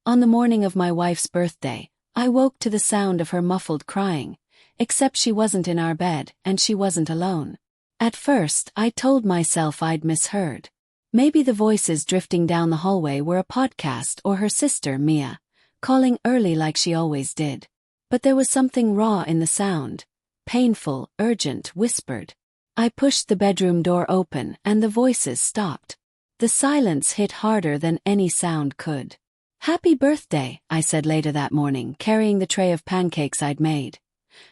On the morning of my wife's birthday, I woke to the sound of her muffled crying, except she wasn't in our bed and she wasn't alone. At first, I told myself I'd misheard. Maybe the voices drifting down the hallway were a podcast or her sister, Mia, calling early like she always did. But there was something raw in the sound, painful, urgent, whispered. I pushed the bedroom door open and the voices stopped. The silence hit harder than any sound could. "Happy birthday," I said later that morning, carrying the tray of pancakes I'd made.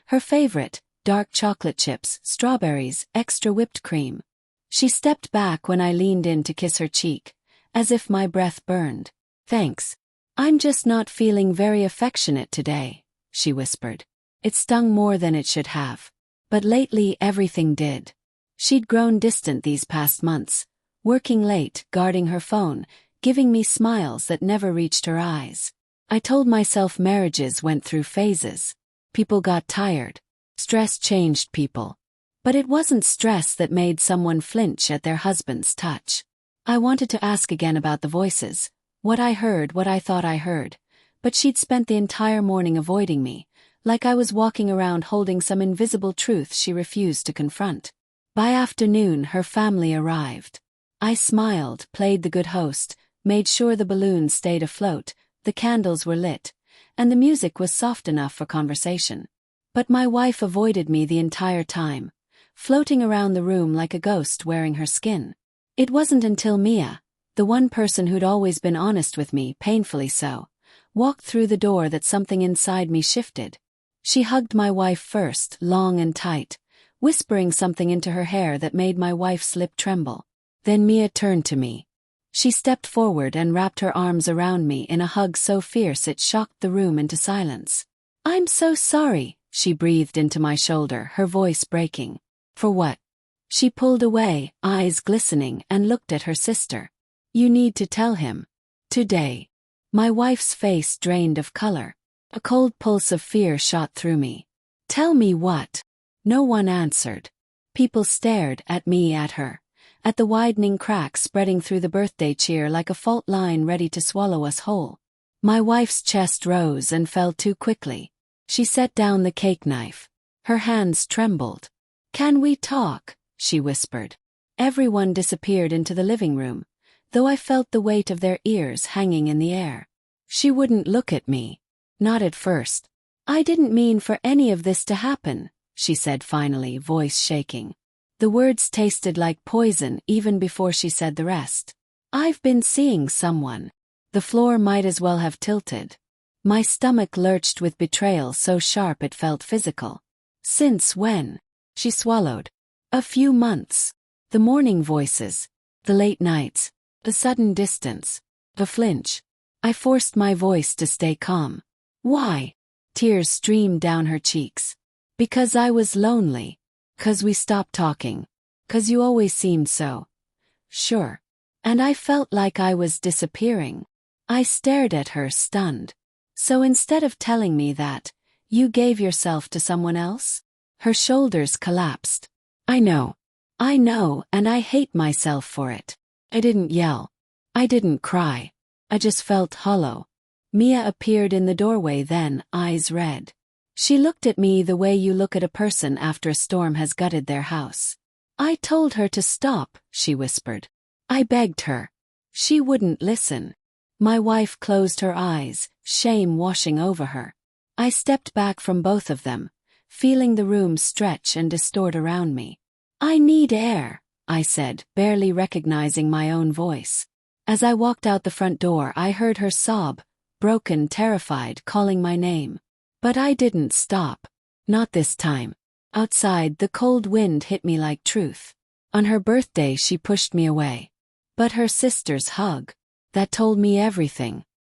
Her favorite, dark chocolate chips, strawberries, extra whipped cream. She stepped back when I leaned in to kiss her cheek, as if my breath burned. "Thanks. I'm just not feeling very affectionate today," she whispered. It stung more than it should have. But lately everything did. She'd grown distant these past months, working late, guarding her phone, giving me smiles that never reached her eyes. I told myself marriages went through phases. People got tired. Stress changed people. But it wasn't stress that made someone flinch at their husband's touch. I wanted to ask again about the voices, what I heard, what I thought I heard, but she'd spent the entire morning avoiding me, like I was walking around holding some invisible truth she refused to confront. By afternoon, her family arrived. I smiled, played the good host, made sure the balloons stayed afloat, the candles were lit, and the music was soft enough for conversation. But my wife avoided me the entire time, floating around the room like a ghost wearing her skin. It wasn't until Mia, the one person who'd always been honest with me, painfully so, walked through the door that something inside me shifted. She hugged my wife first, long and tight, whispering something into her hair that made my wife's lip tremble. Then Mia turned to me. She stepped forward and wrapped her arms around me in a hug so fierce it shocked the room into silence. "I'm so sorry," she breathed into my shoulder, her voice breaking. "For what?" She pulled away, eyes glistening, and looked at her sister. "You need to tell him. Today." My wife's face drained of color. A cold pulse of fear shot through me. "Tell me what?" No one answered. People stared at me, at her, at the widening cracks spreading through the birthday cheer like a fault line ready to swallow us whole. My wife's chest rose and fell too quickly. She set down the cake knife. Her hands trembled. "Can we talk?" she whispered. Everyone disappeared into the living room, though I felt the weight of their ears hanging in the air. She wouldn't look at me. Not at first. "I didn't mean for any of this to happen," she said finally, voice shaking. The words tasted like poison even before she said the rest. "I've been seeing someone." The floor might as well have tilted. My stomach lurched with betrayal so sharp it felt physical. "Since when?" She swallowed. "A few months." The morning voices, the late nights, the sudden distance, the flinch. I forced my voice to stay calm. "Why?" Tears streamed down her cheeks. "Because I was lonely. 'Cause we stopped talking. 'Cause you always seemed so sure. And I felt like I was disappearing." I stared at her, stunned. "So instead of telling me that, you gave yourself to someone else?" Her shoulders collapsed. I know, and I hate myself for it." I didn't yell. I didn't cry. I just felt hollow. Mia appeared in the doorway then, eyes red. She looked at me the way you look at a person after a storm has gutted their house. "I told her to stop," she whispered. I begged her. She wouldn't listen. My wife closed her eyes, shame washing over her. I stepped back from both of them, feeling the room stretch and distort around me. "I need air," I said, barely recognizing my own voice. As I walked out the front door, I heard her sob, broken, terrified, calling my name. But I didn't stop. Not this time. Outside, the cold wind hit me like truth. On her birthday, she pushed me away. But her sister's hug, that told me everything.